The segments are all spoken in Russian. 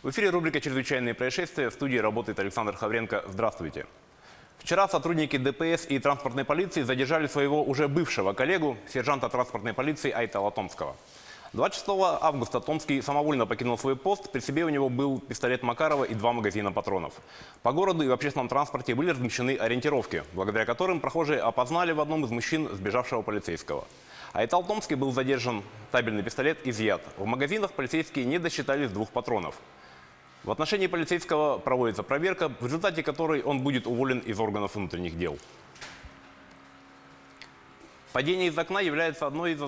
В эфире рубрика «Чрезвычайные происшествия». В студии работает Александр Хавренко. Здравствуйте. Вчера сотрудники ДПС и транспортной полиции задержали своего уже бывшего коллегу, сержанта транспортной полиции Айтала Томского. 26 августа Томский самовольно покинул свой пост. При себе у него был пистолет Макарова и 2 магазина патронов. По городу и в общественном транспорте были размещены ориентировки, благодаря которым прохожие опознали в одном из мужчин сбежавшего полицейского. Айтал Томский был задержан, табельный пистолет изъят. В магазинах полицейские не досчитались 2 патронов. В отношении полицейского проводится проверка, в результате которой он будет уволен из органов внутренних дел. Падение из окна является одной из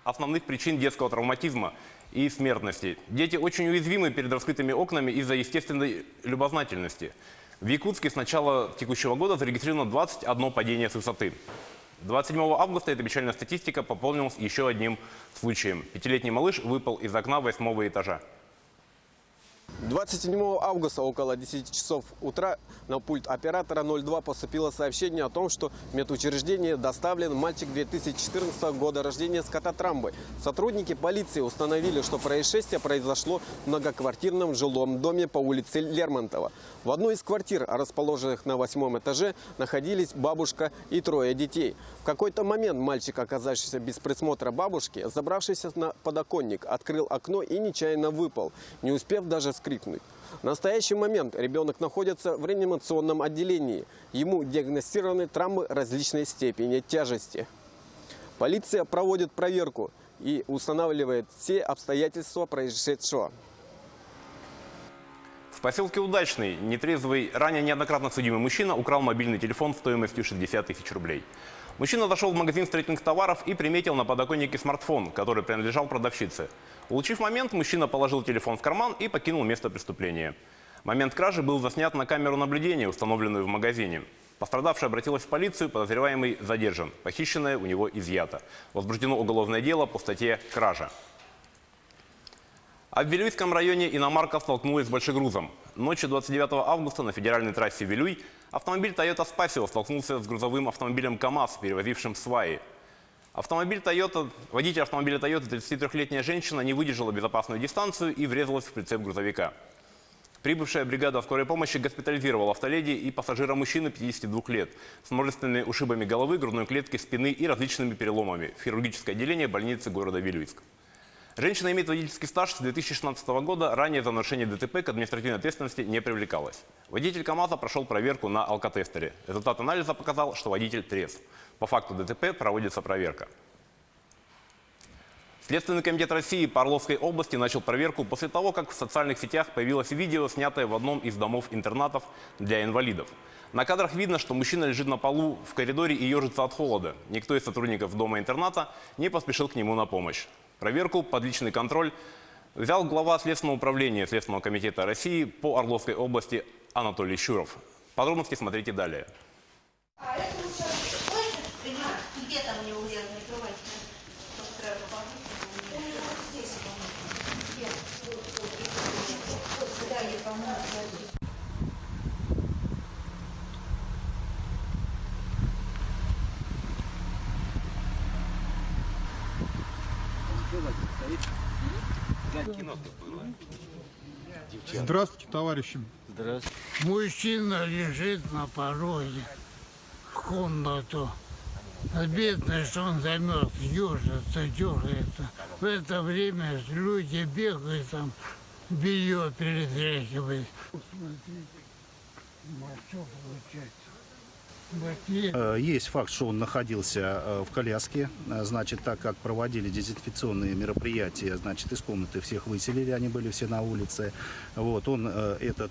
основных причин детского травматизма и смертности. Дети очень уязвимы перед раскрытыми окнами из-за естественной любознательности. В Якутске с начала текущего года зарегистрировано 21 падение с высоты. 27 августа эта печальная статистика пополнилась еще одним случаем. 5-летний малыш выпал из окна 8-го этажа. 27 августа около 10 часов утра на пульт оператора 02 поступило сообщение о том, что в медучреждение доставлен мальчик 2014 года рождения с кататромбой. Сотрудники полиции установили, что происшествие произошло в многоквартирном жилом доме по улице Лермонтова. В одной из квартир, расположенных на 8-м этаже, находились бабушка и 3 детей. В какой-то момент мальчик, оказавшийся без присмотра бабушки, забравшийся на подоконник, открыл окно и нечаянно выпал, не успев даже вскрикнуть. В настоящий момент ребенок находится в реанимационном отделении. Ему диагностированы травмы различной степени тяжести. Полиция проводит проверку и устанавливает все обстоятельства происшедшего. В поселке Удачный нетрезвый, ранее неоднократно судимый мужчина украл мобильный телефон стоимостью 60 тысяч рублей. Мужчина зашел в магазин строительных товаров и приметил на подоконнике смартфон, который принадлежал продавщице. Улучив момент, мужчина положил телефон в карман и покинул место преступления. Момент кражи был заснят на камеру наблюдения, установленную в магазине. Пострадавший обратилась в полицию, подозреваемый задержан. Похищенное у него изъято. Возбуждено уголовное дело по статье «Кража». А в Вилюйском районе иномарка столкнулась с большегрузом. Ночью 29 августа на федеральной трассе Вилюй автомобиль Toyota Spacio столкнулся с грузовым автомобилем КАМАЗ, перевозившим сваи. Водитель автомобиля Toyota, 33-летняя женщина, не выдержала безопасную дистанцию и врезалась в прицеп грузовика. Прибывшая бригада скорой помощи госпитализировала автоледи и пассажира мужчины 52 лет с множественными ушибами головы, грудной клетки, спины и различными переломами в хирургическое отделение больницы города Вилюйск. Женщина имеет водительский стаж с 2016 года, ранее за нарушение ДТП к административной ответственности не привлекалась. Водитель КАМАЗа прошел проверку на алкотестере. Результат анализа показал, что водитель трезв. По факту ДТП проводится проверка. Следственный комитет России по Орловской области начал проверку после того, как в социальных сетях появилось видео, снятое в одном из домов-интернатов для инвалидов. На кадрах видно, что мужчина лежит на полу в коридоре и ежится от холода. Никто из сотрудников дома-интерната не поспешил к нему на помощь. Проверку под личный контроль взял глава Следственного управления Следственного комитета России по Орловской области Анатолий Щуров. Подробности смотрите далее. Здравствуйте, товарищи. Здравствуйте. Мужчина лежит на пороге в комнату. Бедный, что он замерз, ежится, дергается. В это время люди бегают, там белье перетряхивают. Смотрите, что получается. Есть факт, что он находился в коляске, значит, так как проводили дезинфекционные мероприятия, значит, из комнаты всех выселили, они были все на улице. Вот, он, этот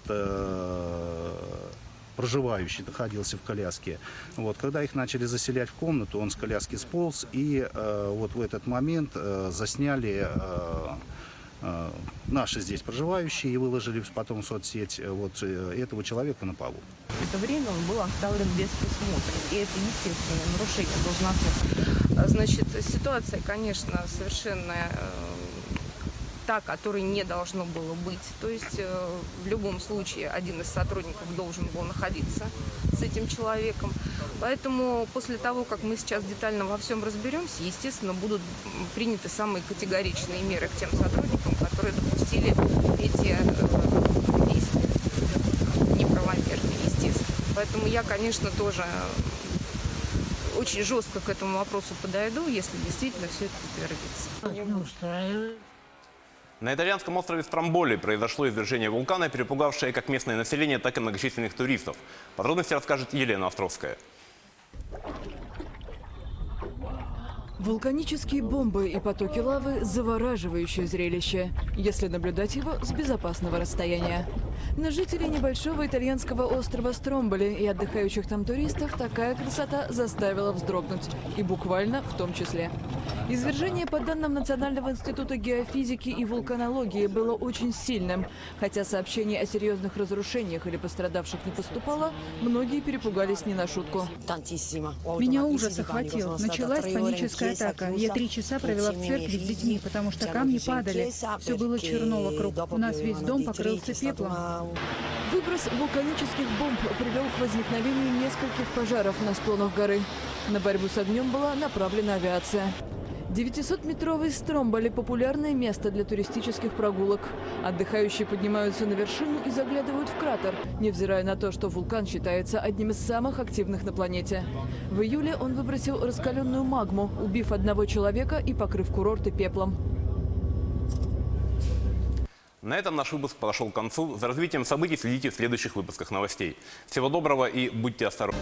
проживающий, находился в коляске. Вот, когда их начали заселять в комнату, он с коляски сполз, и вот в этот момент засняли наши здесь проживающие и выложили потом в соцсеть вот этого человека на полу. В это время он был оставлен без присмотра, и это естественное нарушение должностных. Значит, ситуация, конечно, совершенно та, которой не должно было быть. То есть в любом случае один из сотрудников должен был находиться с этим человеком. Поэтому после того, как мы сейчас детально во всем разберемся, естественно, будут приняты самые категоричные меры к тем сотрудникам, которые которые допустили эти действия неправомерные, естественно. Поэтому я, конечно, тоже очень жестко к этому вопросу подойду, если действительно все это подтвердится. Не устраивает. На итальянском острове Стромболи произошло извержение вулкана, перепугавшее как местное население, так и многочисленных туристов. Подробности расскажет Елена Островская. Вулканические бомбы и потоки лавы – завораживающее зрелище, если наблюдать его с безопасного расстояния. На жителей небольшого итальянского острова Стромболи и отдыхающих там туристов такая красота заставила вздрогнуть. И буквально в том числе. Извержение, по данным Национального института геофизики и вулканологии, было очень сильным. Хотя сообщений о серьезных разрушениях или пострадавших не поступало, многие перепугались не на шутку. Меня ужас охватил. Началась паническая атака. Я 3 часа провела в церкви с детьми, потому что камни падали. Все было черно вокруг. У нас весь дом покрылся пеплом. Выброс вулканических бомб привел к возникновению нескольких пожаров на склонах горы. На борьбу с огнем была направлена авиация. 900-метровый Стромболи – популярное место для туристических прогулок. Отдыхающие поднимаются на вершину и заглядывают в кратер, невзирая на то, что вулкан считается одним из самых активных на планете. В июле он выбросил раскаленную магму, убив одного человека и покрыв курорты пеплом. На этом наш выпуск подошел к концу. За развитием событий следите в следующих выпусках новостей. Всего доброго и будьте осторожны.